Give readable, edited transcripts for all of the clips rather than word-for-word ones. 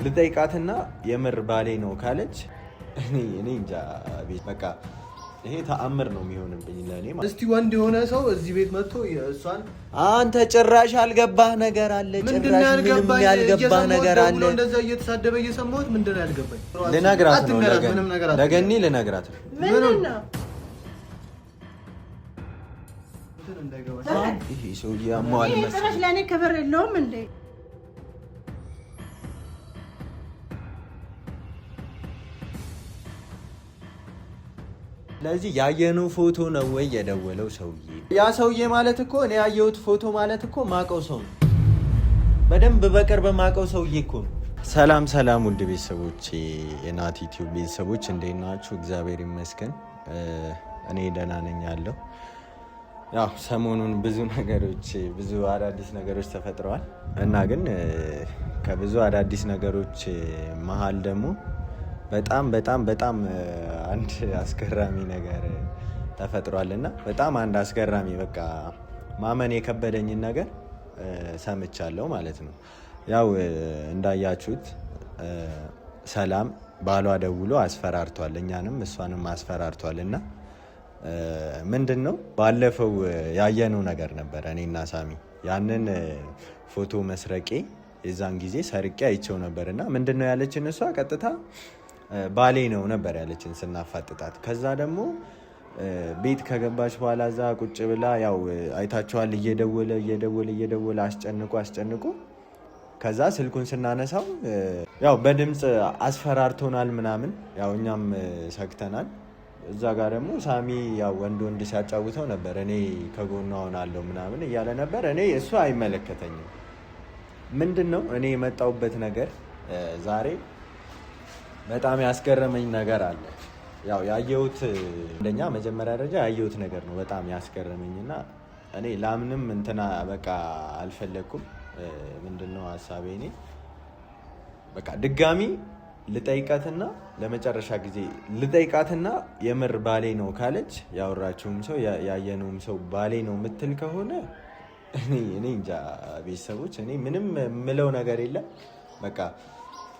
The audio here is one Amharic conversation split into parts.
ልጠይቃትና የምር ባሌ ነው ካለች እኔ እንጃ በቃ ይሄ ተአምር ነው የሚሆንብኝ ለኔ ማለት። እስቲ ወንድ የሆነ ሰው እዚህ ቤት መጥቶ እሷን አንተ ጭራሽ አልገባህ ነገር አለ፣ ጭራሽ ምንም ያልገባህ ነገር አለ። እንደዛ እየተሳደበ እየሰማሁት ምንድነው ያልገባኝ? ልነግራት ነው ለገኒ ልነግራት ነው። ምንድነው ይሄ ሰውዬ አሟል መሰለኝ። ጭራሽ ለኔ ክብር የለውም እንዴ? ለዚህ ያየነው ፎቶ ነው ወይ የደወለው ሰውዬ? ያ ሰውዬ ማለት እኮ እኔ ያየሁት ፎቶ ማለት እኮ ማቀው ሰው ነው። በደንብ በቅርብ ማቀው ሰውዬ እኮ ነው። ሰላም ውድ ቤተሰቦች፣ የናቲ ቲዩብ ቤተሰቦች እንዴት ናችሁ? እግዚአብሔር ይመስገን እኔ ደህና ነኝ ያለው። ያው ሰሞኑን ብዙ አዳዲስ ነገሮች ተፈጥረዋል እና ግን ከብዙ አዳዲስ ነገሮች መሀል ደግሞ በጣም አንድ አስገራሚ ነገር ተፈጥሯል እና በጣም አንድ አስገራሚ በቃ ማመን የከበደኝን ነገር ሰምቻለሁ ማለት ነው። ያው እንዳያችሁት ሰላም ባሏ ደውሎ አስፈራርቷል፣ እኛንም እሷንም አስፈራርቷል እና ምንድነው ባለፈው ያየነው ነገር ነበር። እኔና ሳሚ ያንን ፎቶ መስረቄ የዛን ጊዜ ሰርቄ አይቼው ነበርና ምንድነው ያለችን እሷ ቀጥታ ባሌ ነው ነበር ያለችን ስናፋጥጣት። ከዛ ደግሞ ቤት ከገባች በኋላ እዛ ቁጭ ብላ ያው አይታችኋል፣ እየደወለ አስጨንቆ ከዛ ስልኩን ስናነሳው ያው በድምፅ አስፈራርቶናል ምናምን፣ ያው እኛም ሰግተናል። እዛ ጋር ደግሞ ሳሚ ያው ወንድ ሲያጫውተው ነበር፣ እኔ ከጎኗ ሆናለሁ ምናምን እያለ ነበር። እኔ እሱ አይመለከተኝም። ምንድነው እኔ የመጣሁበት ነገር ዛሬ በጣም ያስገረመኝ ነገር አለ። ያው ያየሁት እንደኛ መጀመሪያ ደረጃ ያየሁት ነገር ነው በጣም ያስገረመኝና እኔ ላምንም እንትና በቃ አልፈለኩም። ምንድነው ሐሳቤ እኔ በቃ ድጋሚ ልጠይቃትና ለመጨረሻ ጊዜ ልጠይቃትና የምር ባሌ ነው ካለች ያወራችውም ሰው ያየነውም ሰው ባሌ ነው የምትል ከሆነ እኔ እንጃ ቤተሰቦች፣ እኔ ምንም የምለው ነገር የለም። በቃ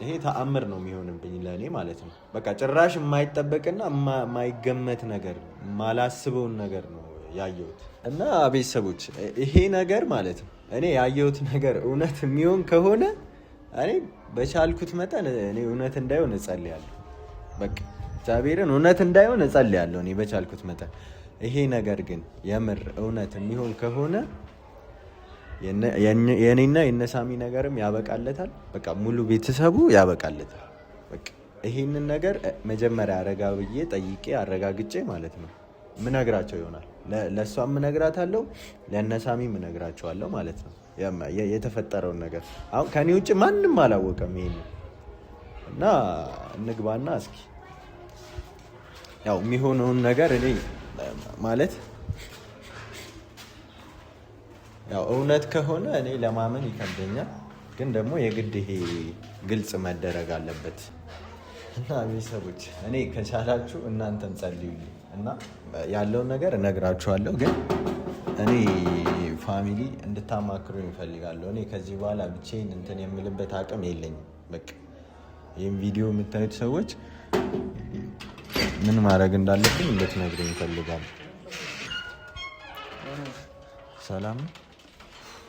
ይሄ ተአምር ነው የሚሆንብኝ ለእኔ ማለት ነው። በቃ ጭራሽ የማይጠበቅና የማይገመት ነገር ማላስበውን ነገር ነው ያየሁት እና ቤተሰቦች ይሄ ነገር ማለት ነው እኔ ያየሁት ነገር እውነት የሚሆን ከሆነ እኔ በቻልኩት መጠን እኔ እውነት እንዳይሆን እጸልያለሁ። በቃ እግዚአብሔርን እውነት እንዳይሆን እጸልያለሁ እኔ በቻልኩት መጠን። ይሄ ነገር ግን የምር እውነት የሚሆን ከሆነ የኔና የነሳሚ ነገርም ያበቃለታል። በቃ ሙሉ ቤተሰቡ ያበቃለታል። በቃ ይሄንን ነገር መጀመሪያ አረጋ ብዬ ጠይቄ አረጋግጬ ማለት ነው ምነግራቸው ይሆናል። ለእሷም ምነግራታለሁ፣ ለነሳሚ ምነግራቸዋለሁ ማለት ነው የተፈጠረውን ነገር። አሁን ከኔ ውጭ ማንም አላወቀም ይሄን እና እንግባና እስኪ ያው የሚሆነውን ነገር እኔ ማለት ያው እውነት ከሆነ እኔ ለማመን ይከብደኛል፣ ግን ደግሞ የግድ ይሄ ግልጽ መደረግ አለበት እና ቤተሰቦች እኔ ከቻላችሁ እናንተም ጸልዩልኝ እና ያለውን ነገር እነግራችኋለሁ። ግን እኔ ፋሚሊ እንድታማክሩ ይፈልጋለሁ። እኔ ከዚህ በኋላ ብቻዬን እንትን የምልበት አቅም የለኝም። በቃ ይህም ቪዲዮ የምታዩት ሰዎች ምን ማድረግ እንዳለብኝ እንድትነግሩኝ ይፈልጋለሁ። ሰላም ነው።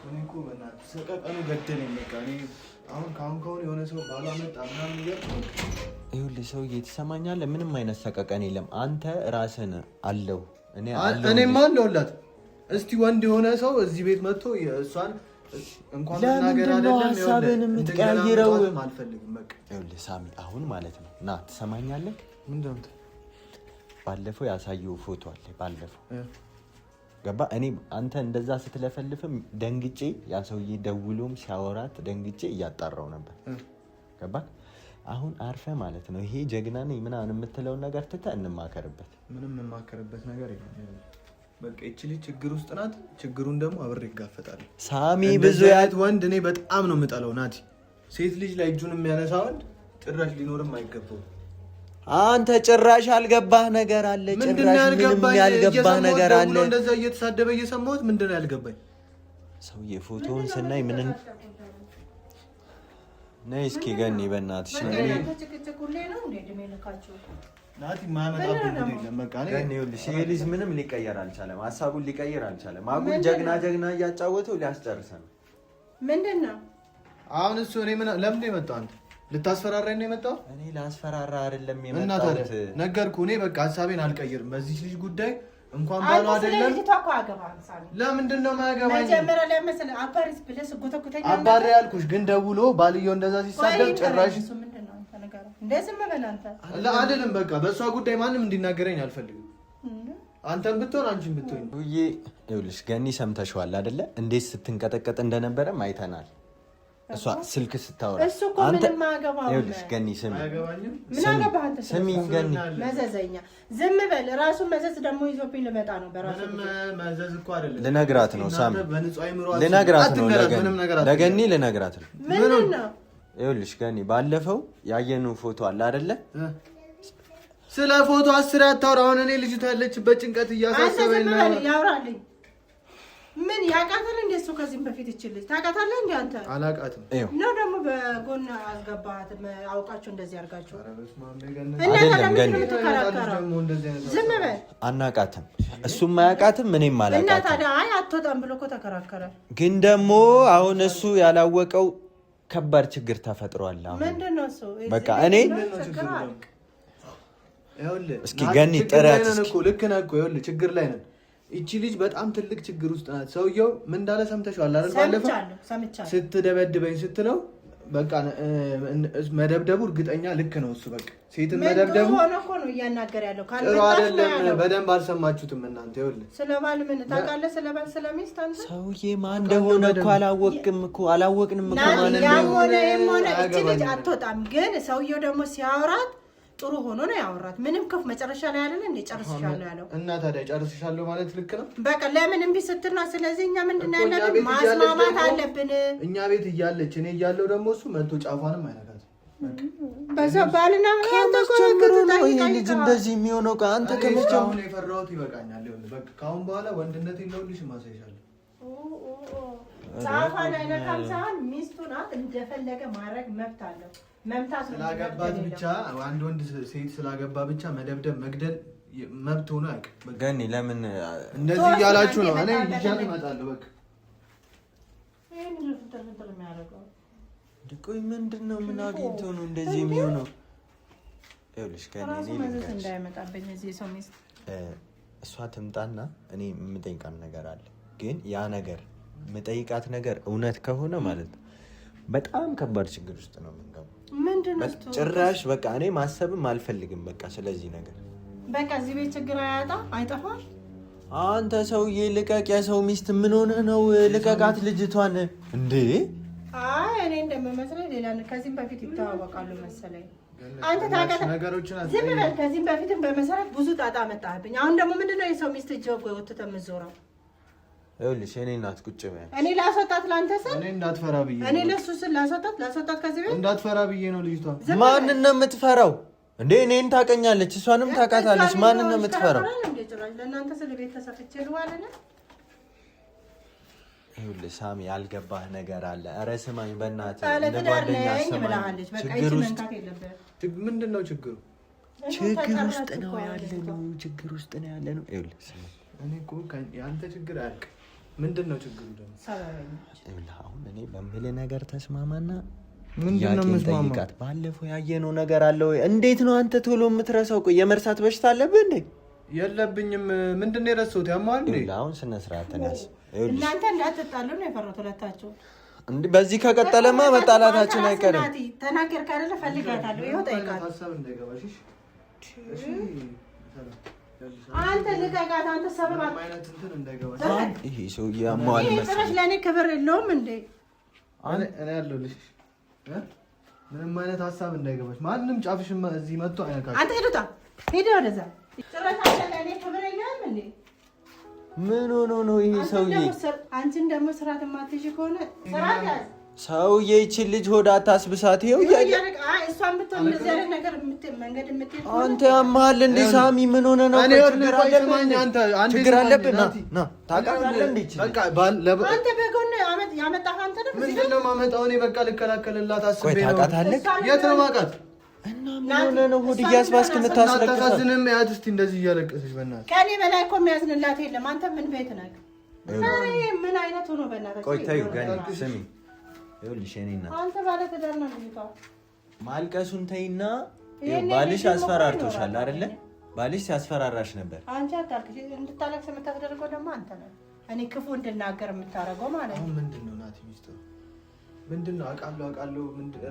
እኔ እኮ በእናትህ ሰቀቀኑ ገደለኝ። በቃ እኔ አሁን ካሁን የሆነ ሰው ባላመጣ ምናምን ነገር ይኸውልህ ሰውዬ ትሰማኛለህ? ምንም አይነት ሰቀቀን የለም። አንተ ራስህን አለው እኔማ አለሁላት። እስቲ ወንድ የሆነ ሰው እዚህ ቤት መጥቶ እሷን እንኳን ነገር አይደለም ሀሳብህን የምትቀያይረው አልፈልግም። በቃ ይኸውልህ ሳሚ አሁን ማለት ነው ና ትሰማኛለህ? ምንድን ነው ባለፈው ያሳየው ፎቶ አለ ባለፈው ገባ። እኔ አንተ እንደዛ ስትለፈልፍም ደንግጬ ያ ሰውዬ ደውሎም ሲያወራት ደንግጬ እያጣራው ነበር። ገባ። አሁን አርፈ ማለት ነው ይሄ ጀግና ነኝ ምናምን የምትለውን ነገር ትተህ እንማከርበት። ምንም የማከርበት ነገር የለም። በቃ እቺ ልጅ ችግር ውስጥ ናት። ችግሩን ደግሞ አብሬ ይጋፈጣል። ሳሚ ብዙ ያት ወንድ እኔ በጣም ነው የምጠላው። ናቲ ሴት ልጅ ላይ እጁን የሚያነሳ ወንድ ጭራሽ ሊኖርም አይገባው። አንተ ጭራሽ አልገባህ ነገር አለ። ጭራሽ ምንም ያልገባህ ነገር አለ። እንደዛ እየተሳደበ እየሰማሁት ምንድነው ያልገባኝ? ሰውዬ ፎቶውን ስናይ ምን ነይ እስኪ ገኒ በእናትሽ ናቲ ማመጣብኝ የለም በቃ ገኒ ይኸውልሽ ይሄ ልጅ ምንም ሊቀየር አልቻለም ሀሳቡን ሊቀየር አልቻለም አጉል ጀግና እያጫወተው ሊያስጨርሰን ምንድን ነው አሁን እሱ እኔ ለምን የመጣው አንተ ልታስፈራራኝ ነው የመጣው እኔ ላስፈራራ አይደለም የመጣሁት ነገርኩህ እኔ በቃ ሀሳቤን አልቀይርም በዚህ ልጅ ጉዳይ እንኳን ባሉ አይደለም ለምንድን ነው የማያገባኝ መጀመሪያ ላይ መሰለህ አባሪስ ብለህ ጎተኩተኛ አባሪ ያልኩሽ ግን ደውሎ ባልየው እንደዛ ሲሳደብ ጭራሽ እንደዚህ መበላንተ አይደለም በቃ በእሷ ጉዳይ ማንም እንዲናገረኝ አልፈልግም አንተም ብትሆን አንቺም ብትሆን ይኸውልሽ ገኒ ሰምተሽዋል አይደለ እንዴት ስትንቀጠቀጥ እንደነበረም አይተናል እሷ ስልክ ስታወራ እሱ እኮ ምንም ማገባው ይኸውልሽ ገኒ ምን አገባህ አንተ ስሚኝ ገኒ መዘዘኛ ዝም በል ራሱ መዘዝ ደግሞ ይዞብኝ ልመጣ ነው በራሱ መዘዝ እኮ አይደለም ልነግራት ነው ሳም በንጹህ አይምሮ ልነግራት ነው ለገኒ ልነግራት ነው ምንድን ነው ይኸውልሽ ገኒ ባለፈው ያየነው ፎቶ አለ አይደለ ስለ ፎቶ 10 አታውራ አሁን እኔ ልጅቷ ያለችበት ጭንቀት እያሳሰበኝ ነው አንተ ያውራልኝ ምን ያቃተል እንደሱ ከዚህም በፊት ይችላል ታቃታለህ እንዴ አንተ አላቃትም ነው ደግሞ በጎን አስገባት አውቃችሁ እንደዚህ አርጋችሁ አይደለም ገኒ ዝም በል አናቃትም እሱም ማያቃትም እኔም አላቃትም እና ታዲያ አይ አትወጣም ብሎ እኮ ተከራከረ ግን ደግሞ አሁን እሱ ያላወቀው ከባድ ችግር ተፈጥሯል አሁን ምንድነው እሱ በቃ እኔ እስኪ ገኒ ጥራት እስኪ ልክ ነህ እኮ ይኸውልህ ችግር ላይ ነን እቺ ልጅ በጣም ትልቅ ችግር ውስጥ ናት ሰውየው ምን እንዳለ ሰምተሽዋል አይደል ባለፈው ስትደበድበኝ ስትለው በቃ መደብደቡ እርግጠኛ ልክ ነው እሱ በቃ ሴትን መደብደቡ ሆነ እኮ ነው እያናገር ያለው ካልመጣ አይደለም በደንብ አልሰማችሁትም እናንተ ይኸውልህ ስለባል ምን ታውቃለህ ስለባል ስለሚስት አንተ ሰውዬ ማን እንደሆነ እኮ አላወቅንም እኮ ማን እንደሆነ እቺ ልጅ አትወጣም ግን ሰውየው ደግሞ ሲያወራት ጥሩ ሆኖ ነው ያወራት ምንም ከፍ መጨረሻ ላይ አይደል እንዴ ጨርሽሻለሁ ያለው እና ታዲያ ጨርሽሻለሁ ማለት ልክ ነው በቃ ለምን እምቢ ስትልና ስለዚህ እኛ ምንድነው ያለብን ማስማማት አለብን እኛ ቤት እያለች እኔ እያለው ደግሞ እሱ መጥቶ ጫፏንም አይነካት በዛ ባልና ከመጀመሩ ነው ይሄ ልጅ እንደዚህ የሚሆነው አንተ ከመጀመሩ አሁን የፈራሁት ይበቃኛል ይኸውልህ በቃ ካሁን በኋላ ወንድነት የለውልሽ ማሳይሻለሁ ጫፏን አይነካም ሳይሆን ሚስቱ ናት እንደፈለገ ማድረግ መብት አለው መምታት ስላገባት ብቻ አንድ ወንድ ሴት ስላገባ ብቻ መደብደብ መግደል መብት ሆኖ አያውቅም ገኒ ለምን እንደዚህ እያላችሁ ነው እኔ ይቻል እመጣለሁ በቃ ይሄን ነው ተንተር የሚያደርገው ቆይ ምንድነው ምን አግኝቶ ነው እንደዚህ የሚሆነው ይኸውልሽ ገኒ እኔ ልንገርሽ እንዳይመጣብኝ እዚህ ሰው ሚስት እሷ ትምጣና እኔ የምጠይቃት ነገር አለ ግን ያ ነገር የምጠይቃት ነገር እውነት ከሆነ ማለት በጣም ከባድ ችግር ውስጥ ነው የምንገባው ምንድነው ጭራሽ በቃ እኔ ማሰብም አልፈልግም በቃ ስለዚህ ነገር በቃ እዚህ ቤት ችግር አይጠፋም አንተ ሰውዬ ልቀቅ የሰው ሚስት ምን ሆነ ነው ልቀቃት ልጅቷን እንዴ አይ እኔ እንደምመስለኝ ሌላ ከዚህም በፊት ይተዋወቃሉ መሰለኝ አንተ ታውቃለህ ነገሮችን ዝም በል ከዚህም በፊትም በመሰረት ብዙ ጣጣ መጣብኝ አሁን ደግሞ ምንድነው የሰው ሚስት ጀጎ ወጥተህ የምትዞረው ይኸውልሽ እኔ እናት ቁጭ በይ እኔ ላስወጣት ላንተ ስል እኔ እንዳትፈራ ብዬ እኔ ለሱ ስል ላስወጣት ከዚህ ቤት እንዳትፈራ ብዬ ነው ልጅቷ ማንን ነው የምትፈራው እንዴ እኔን ታውቀኛለች እሷንም ታውቃታለች ማንን ነው የምትፈራው ለእናንተ ስለ ቤት ተሰፍቼ ልዋለነ ይኸውልህ ሳሚ ያልገባህ ነገር አለ ኧረ ስማኝ በእናትህ እንደ ጓደኛ ስማኝ ችግር ውስጥ ምንድነው ችግሩ ውስጥ ነው ያለነው ችግር ውስጥ ነው ያለነው ይኸውልህ እኔ እኮ ያንተ ችግር አያልቅ ምንድነው ችግሩ ደግሞ ይኸውልህ አሁን እኔ በምልህ ነገር ተስማማና ምንድነው መስማማት ባለፈው ያየነው ነገር አለ ወይ እንዴት ነው አንተ ቶሎ የምትረሳው ቆይ የመርሳት በሽታ አለብህ እንዴ የለብኝም ምንድነው የረሳሁት ያማል እንዴ አሁን ስነ ስርዓት ተነስ እናንተ እንዳትጣሉ ነው የፈራሁት ሁለታችሁ እንዴ በዚህ ከቀጠለማ መጣላታችን አይቀርም ተናገር ካለ ፈልጋታለሁ ይኸው ጠይቃት ሐሳብ እንዳይገባሽ እሺ አንተ ልቀቃት አንተ ሰበብ ማለት እንትን እንዳይገባሽ ይሄ ሰውዬ ያማል መሰለኝ ለኔ ክብር የለውም እንዴ እኔ ያለሁልሽ ምንም አይነት ሐሳብ እንዳይገባሽ ማንም ጫፍሽማ እዚህ መጥቶ አይነካሽ አንተ ሄድ ወደዛ ጭራሽ ለኔ ክብር የለውም እንዴ ምን ሆኖ ነው ይሄ ሰውዬ አንቺን ደግሞ ስርዓት የማትይዥ ከሆነ ስርዓት ያዝ ሰውዬ ይቺን ልጅ ሆዳ አታስብሳት። ይኸው አንተ ያማል እንዴ ሳሚ? ምን ሆነ ነው? ችግር አለብህ? ና ታውቃለህ እንዴ? አንተ በጎን ያመጣህ አንተ ነው። ምንድን ነው የማመጣው? እኔ በቃ ልከላከልላት አስቤ ነው። ታውቃታለህ? የት ነው የማውቃት? እና ምን ሆነ ነው ሆድ እያስባስክ የምታስለቅሳት? አታሳዝንም? ያት እስኪ እንደዚህ እያለቀሰች በእናትህ። ከእኔ በላይ እኮ የሚያዝንላት የለም። አንተ ምን ቤት ነህ? ምን አይነት ሆኖ በእናትህ። ቆይ ተይው ገና ስሚ። ይኸውልሽ የእኔ እናት አንተ ባለ ትዳር ነው ልጅቷ። ማልቀሱን ተይና፣ ባልሽ አስፈራርቶሻል አይደለ? ባልሽ ሲያስፈራራሽ ነበር። አንቺ አታልቅሽ። እንድታለቅስ የምታስደርገው ደግሞ አንተ ነህ። እኔ ክፉ እንድናገር የምታረገው ማለት ነው። ምንድን ነው ናቲ? ሚስጥሩ ምንድን ነው? አውቃለሁ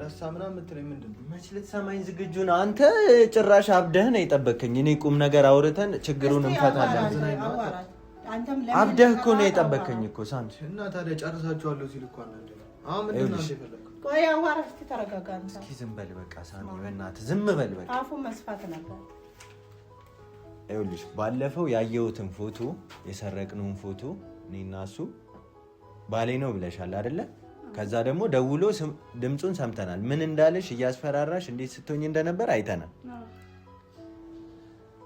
ረሳ ምናምን የምትለኝ ምንድን ነው? መች ልትሰማኝ ዝግጁ ነው? አንተ ጭራሽ አብደህ ነው የጠበቅከኝ። እኔ ቁም ነገር አውርተን ችግሩን እንፈታለን። አብደህ እኮ ነው የጠበቅከኝ እኮ ሳንቺ። እና ታዲያ ጨርሳችኋለሁ ሲል እኮ አንተ አሁን ምንድን ነው የፈለግከው? ቆይ አዋራ እስኪ ተረጋጋ። እስኪ ዝም በል በቃ ሳሚ፣ በእናትህ ዝም በል በቃ። አፉ መስፋት ነበር። ይኸውልሽ ባለፈው ያየሁትን ፎቶ፣ የሰረቅነውን ፎቶ እኔና እሱ ባሌ ነው ብለሻል አይደለ? ከዛ ደግሞ ደውሎ ድምፁን ሰምተናል። ምን እንዳለሽ እያስፈራራሽ እንዴት ስትሆኝ እንደነበር አይተናል።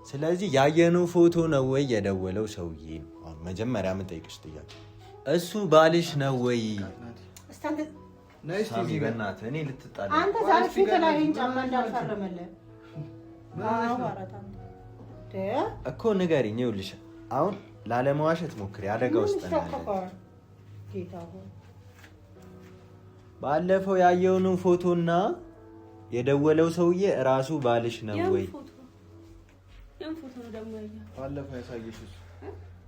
ስለዚህ ያየነው ፎቶ ነው ወይ የደወለው ሰውዬ? መጀመሪያ የምጠይቅሽ ጥያቄ እሱ ባልሽ ነው ወይ? ሳሚ በእናትህ እኔ ልትጣላ አንተ ዛሬ ፊት ላይ ጫማ እንዳልፈረመልህ እኮ ንገሪኝ። ይኸውልሽ አሁን ላለመዋሸት ሞክሪ። አደጋ ውስጥ ነው ባለፈው ያየውን ፎቶና የደወለው ሰውዬ እራሱ ባልሽ ነው ወይ? ባለፈው ያሳየሽው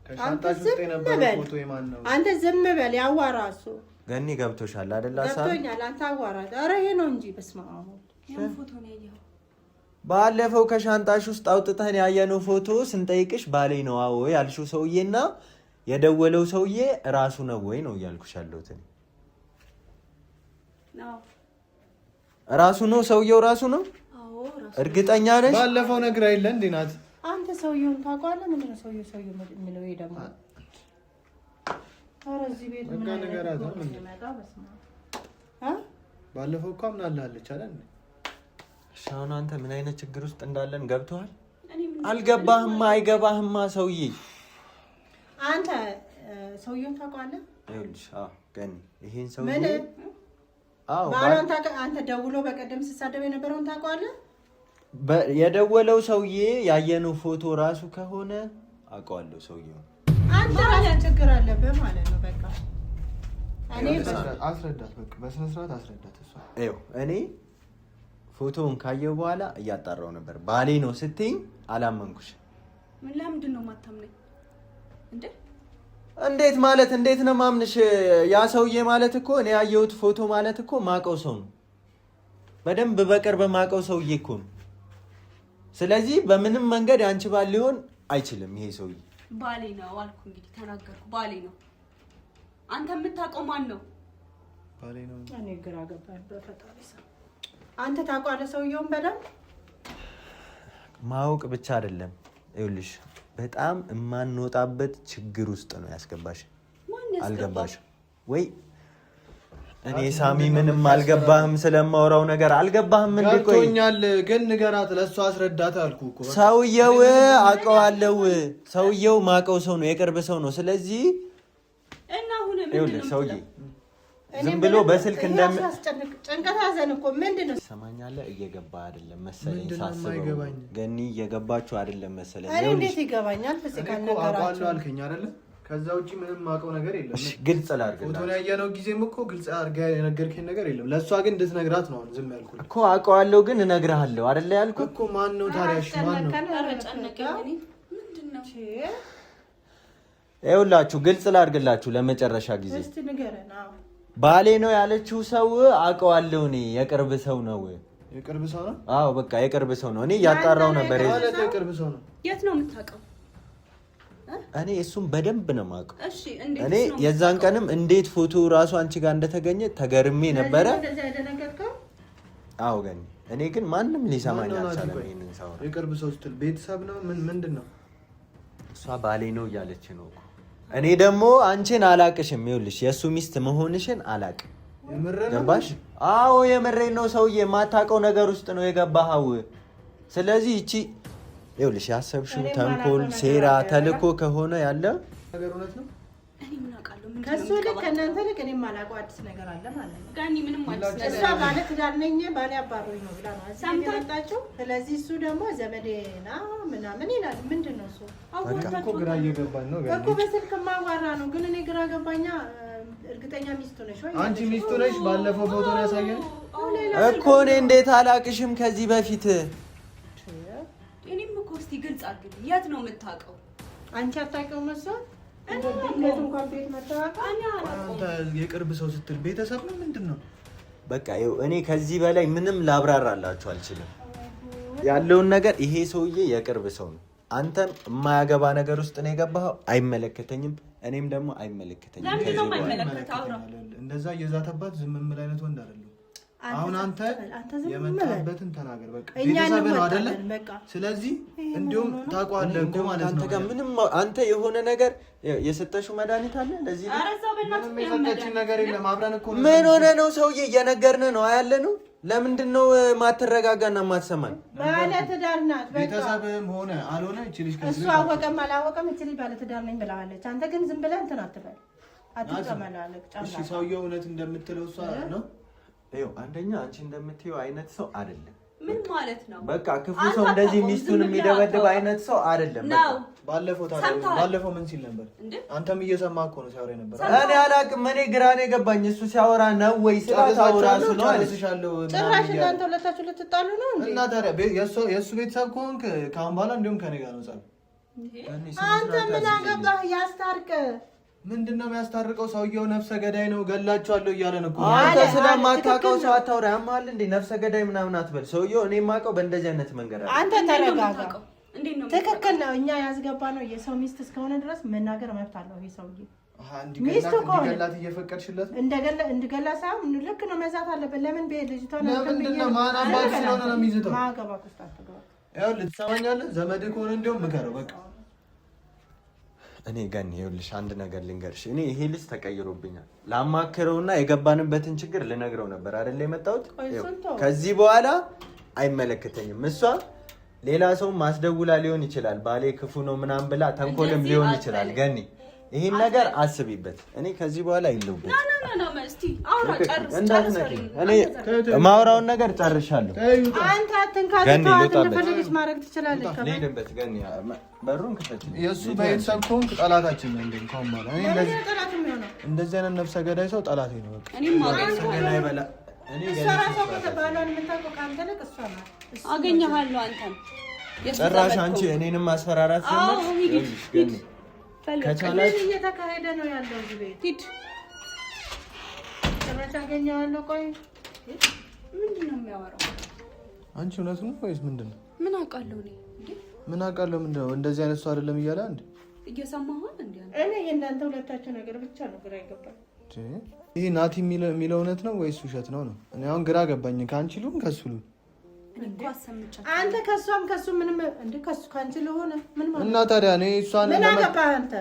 ከሻንጣሽ ውስጥ የነበረው ፎቶ የማን ነው? አንተ ዝም በል። ያዋራ እሱ ገኒ ገብቶሻል አይደል? ገብቶኛል። አንተ አዋራ። ኧረ ይሄ ነው እንጂ በስመ አብ። ያን ፎቶ ነው ያየኸው? ባለፈው ከሻንጣሽ ውስጥ አውጥተን ያየነው ፎቶ ስንጠይቅሽ ባሌ ነው አዎ ያልሽው ሰውዬና የደወለው ሰውዬ እራሱ ነው ወይ ነው እያልኩሽ ያለሁት። ራሱ ነው ሰውየው? ራሱ ነው? አዎ ራሱ። እርግጠኛ ነሽ? ባለፈው ነግራ የለ እንዴ ናት? አንተ ሰውየውን ታውቀዋለህ? ምንድን ነው ሰውየው የሚለው? ይሄ ደግሞ ኧረ እዚህ ቤት ምን ነገራት ነው? ባለፈው እኮ አምናለች አይደል? ሻውን አንተ ምን አይነት ችግር ውስጥ እንዳለን ገብቶሃል? አልገባህማ? አይገባህማ ሰውዬ። አንተ ሰውየውን ታውቀዋለህ? ይኸውልሽ ገኒ ይሄን ሰውዬ ባሏን አንተ ደውሎ በቀደም ሲሳደብ የነበረውን ታውቀዋለህ? የደወለው ሰውዬ ያየነው ፎቶ ራሱ ከሆነ አውቀዋለሁ ሰውዬው። አንተ ራስህ ችግር አለብህ ማለት ነው። በቃ እኔ አስረዳት፣ በቃ በስነ ስርዓት አስረዳት። እሷ ይኸው እኔ ፎቶውን ካየው በኋላ እያጣራው ነበር። ባሌ ነው ስትይኝ አላመንኩሽ። ምን ለምንድን ነው የማታምነኝ እንዴ? እንዴት ማለት እንዴት ነው ማምንሽ? ያ ሰውዬ ማለት እኮ እኔ ያየሁት ፎቶ ማለት እኮ ማቀው ሰው ነው። በደንብ በቅርብ ማቀው ሰውዬ እኮ ነው። ስለዚህ በምንም መንገድ አንቺ ባል ሊሆን አይችልም። ይሄ ሰውዬ ባሌ ነው አልኩ። እንግዲህ ተናገርኩ። ባሌ ነው። አንተ የምታውቀው ማን ነው? ባሌ ነው። እኔ ግራ ገባኝ በፈጣሪ ሰው። አንተ ታውቀዋለህ ሰውየውን በደንብ? ማወቅ ብቻ አይደለም ይኸውልሽ በጣም የማንወጣበት ችግር ውስጥ ነው ያስገባሽ። አልገባሽ ወይ? እኔ ሳሚ ምንም አልገባህም። ስለማወራው ነገር አልገባህም እንዴ? ቆይ ገብቶኛል፣ ግን ንገራት፣ ለእሷ አስረዳት አልኩህ እኮ። ሰውየው አውቀዋለሁ። ሰውየው ማውቀው ሰው ነው፣ የቅርብ ሰው ነው። ስለዚህ እና አሁን ምንድን ነው ሰውዬ ዝም ብሎ በስልክ ጭንቀት ያዘን እኮ ምንድን ነው? ትሰማኛለህ? እየገባ አይደለም መሰለኝ ሳስበው። ገኒ እየገባችሁ አይደለም መሰለኝ። እኔ እንዴት ይገባኛል? ፍስካል ነገራችሁ አልከኝ አይደለ? ከዛ ውጪ ምንም ማውቀው ነገር የለም። እሺ ግልጽ ላድርግልህ። ፎቶ ላይ ያየነው ጊዜም እኮ ግልጽ አድርገህ የነገርከኝ ነገር የለም። ለእሷ ግን እንድትነግራት ነው ዝም ያልኩህ እኮ። አውቀዋለሁ ግን እነግርሃለሁ አይደለ ያልኩህ እኮ። ማን ነው ታዲያ? እሺ ማን ነው? ምንድን ነው? ይኸውላችሁ ግልጽ ላድርግላችሁ ለመጨረሻ ጊዜ። እስቲ ንገረን። ባሌ ነው ያለችው ሰው አውቀዋለሁ እኔ። የቅርብ ሰው ነው። የቅርብ ሰው ነው? አዎ በቃ የቅርብ ሰው ነው። እኔ እያጣራው ነበር። ማለት የቅርብ ሰው ነው። የት ነው የምታውቀው? እኔ እሱም በደንብ ነው የማውቀው። እሺ እንዴት? እኔ የዛን ቀንም እንዴት ፎቶ ራሱ አንቺ ጋር እንደተገኘ ተገርሜ ነበረ። አዎ ገኒ፣ እኔ ግን ማንም ሊሰማኝ አልቻለም። ይሄንን ሰው የቅርብ ሰው ስትል ቤተሰብ ነው ምንድን ነው? እሷ ባሌ ነው እያለች ነው እኮ። እኔ ደግሞ አንቺን አላቅሽም። ይኸውልሽ የእሱ ሚስት መሆንሽን አላቅም። ገባሽ? አዎ የምሬን ነው ሰውዬ። የማታውቀው ነገር ውስጥ ነው የገባኸው። ስለዚህ እቺ ይኸውልሽ ያሰብሽው ተንኮል፣ ሴራ፣ ተልኮ ከሆነ ያለ ነገር እውነት ነው። ከሱ ልክ ከእናንተ ልክ እኔም የማላውቀው አዲስ ነገር አለ ማለት ነው። ጋኒ ምንም አዲስ ነገር እሷ ባለ ትዳር ነኝ ባለ አባሮኝ ነው ብላ ነው ሰምታችሁ። ስለዚህ እሱ ደግሞ ዘመዴና ምናምን ይላል። ምንድን ነው እሱ? እኮ ግራ እየገባን ነው እኮ በስልክ ማዋራ ነው። ግን እኔ ግራ ገባኛ። እርግጠኛ ሚስቱ ነሽ ወይ? አንቺ ሚስቱ ነሽ? ባለፈው ፎቶ ነው ያሳየን እኮ። እኔ እንዴት አላቅሽም ከዚህ በፊት? እኔም እኮ እስቲ ግልጽ አድርጊ። የት ነው የምታውቀው? አንቺ አታውቂውም እሷ እንኳን ቤት የቅርብ ሰው ስትል ቤተሰብ ነው ምንድን ነው? በቃ እኔ ከዚህ በላይ ምንም ላብራራላችሁ አልችልም። ያለውን ነገር ይሄ ሰውዬ የቅርብ ሰው ነው። አንተም የማያገባ ነገር ውስጥ ነው የገባኸው። አይመለከተኝም፣ እኔም ደግሞ አይመለከተኝም። እንደዛ እየዛተባት ዝም የምል አይነት ወንድ አይደለም። አሁን አንተ የመጣበትን ተናገር። በቃ ቤተሰብ ነው አይደለ? ስለዚህ እንዲሁም ታውቀዋለህ እኮ ማለት ነው። ምንም አንተ የሆነ ነገር የሰጠሽው መድኃኒት አለ ለዚህ ነው? ምንም የሰጠችኝ ነገር የለም። አብረን እኮ ምን ሆነ ነው ሰውዬ? እየነገርንህ ነው ያለ ነው። ለምንድን ነው ማትረጋጋና ማትሰማን? ባለ ትዳር ናት። ቤተሰብም ሆነ አልሆነ እቺልሽ እሱ አወቀም አላወቀም እቺልሽ ባለ ትዳር ነኝ ብለዋለች። አንተ ግን ዝም ብለህ እንትን አትበል፣ አትጨመላለቅ። እሺ ሰውየው እውነት እንደምትለው እሷ ነው። ይኸው አንደኛ አንቺ እንደምትይው አይነት ሰው አይደለም። ምን ማለት ነው? በቃ ክፉ ሰው እንደዚህ ሚስቱን የሚደበድብ አይነት ሰው አይደለም። በቃ ባለፈው ምን ሲል ነበር? አንተም እየሰማህ እኮ ነው ሲያወራ ነበር። እኔ አላውቅም። እኔ ግራ ነው የገባኝ። እሱ ሲያወራ ነው ወይ ስላታው ራሱ ነው አለስሻለሁ። ጭራሽ እናንተ ሁለታችሁ ልትጣሉ ነው እንዴ? እና ታዲያ የእሱ ቤተሰብ ከሆንክ ከአሁን በኋላ እንዲሁም ከኔ ጋር ነው ጻፍ። አንተ ምን አገባህ? ያስታርቅ። ምንድነው የሚያስታርቀው? ሰውየው ነፍሰ ገዳይ ነው ገላቸዋለሁ እያለ ነው እኮ። አንተ ስለማታውቀው ሰው አታውራ። ያማል እንዴ? ነፍሰ ገዳይ ምናምን አትበል። ሰውየው እኔ የማውቀው በእንደዚህ አይነት መንገድ አለ። አንተ ተረጋጋ። ትክክል ነው። እኛ ያስገባ ነው የሰው ሚስት እስከሆነ ድረስ መናገር መብት አለው ይሄ ሰውዬ። ሚስቱ እንዲገላት እየፈቀድሽለት እንድገላ ሳይሆን ልክ ነው መዛት አለበት። ለምን ልጅቷን ለምንድነው ማን አባል ስለሆነ ነው የሚይዘው? ማገባ ኩስታተጋ ያው ልትሰማኛለህ። ዘመድ ከሆነ እንደውም ምከረው በቃ። እኔ ገን ይኸውልሽ አንድ ነገር ልንገርሽ። እኔ ይሄ ልጅ ተቀይሮብኛል። ላማክረውና የገባንበትን ችግር ልነግረው ነበር አይደል የመጣሁት። ከዚህ በኋላ አይመለከተኝም። እሷ ሌላ ሰው ማስደውላ ሊሆን ይችላል፣ ባሌ ክፉ ነው ምናምን ብላ ተንኮልም ሊሆን ይችላል። ገኒ ይሄን ነገር አስቢበት። እኔ ከዚህ በኋላ አይለውበት። ማውራውን ነገር ጨርሻለሁ። አንተ አትንካት። እንደፈለገች ማድረግ ትችላለች። ልሄድበት። ገኒ በሩን ክፈች። የእሱ ቤተሰብ ከሆንክ ጠላታችን ነው እንዴ? እንኳን ማለት እንደዚህ አይነት ነፍሰ ገዳይ ሰው ጠላቴ ነው። በቃ እኔም አገኘሃለሁ። አንተም ጭራሽ አንቺ እኔንም ማስፈራራት ጀመርሽ። ገኒ ከቻላችሁ እየተካሄደ ነው ያለው እዚህ ቤት። ሂድ ጭራሽ አገኘዋለሁ። ቆይ ምንድን ነው የሚያወራው? አንቺ እውነት ነው ወይስ ምንድን ነው? ምን አውቃለሁ እኔ ምን አውቃለሁ? ምንድን ነው እንደዚህ አይነት ሰው አይደለም እያለ አንድ እየሰማሁት እንዴ? እኔ የእናንተ ሁለታችሁ ነገር ብቻ ነው ግራ ይገባል። ይሄ ናቲ የሚለው እውነት ነው ወይስ ውሸት ነው? እኔ አሁን ግራ ገባኝ። ከአንቺ ሉም ከሱ ሉም አንተ ከሷም ከሱ ምንም እንደ ከሱ ካንቺ ለሆነ ምን ማለት እና ታዲያ እኔ እሷን ምን አገባህ አንተ?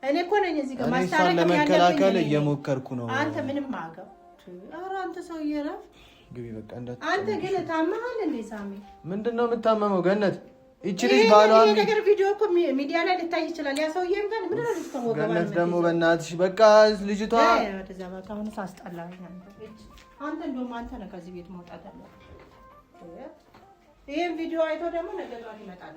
እኔ እኮ ነኝ እዚህ ጋር ማስታረቅ ለመከላከል እየሞከርኩ ነው። አንተ ምንም ማገብ ኧረ አንተ ሰውዬ ረፍ ግቢ በቃ እንዳት አንተ ግን ታመሃል እንዴ? ሳሚ ምንድነው የምታመመው? ገነት ይቺ ልጅ ባሏን ይሄ ነገር ቪዲዮ እኮ ሚዲያ ላይ ሊታይ ይችላል። ያ ሰውዬም ጋር ምን ነው ልጅቷ ወገባ ገነት ደግሞ በእናትሽ በቃ ልጅቷ ወደዛ በቃ አሁን ሳስጠላኝ አንተ እንደውም አንተ ነህ ከዚህ ቤት መውጣት አለ። ይሄን ቪዲዮ አይቶ ደግሞ ነገ ይመጣል።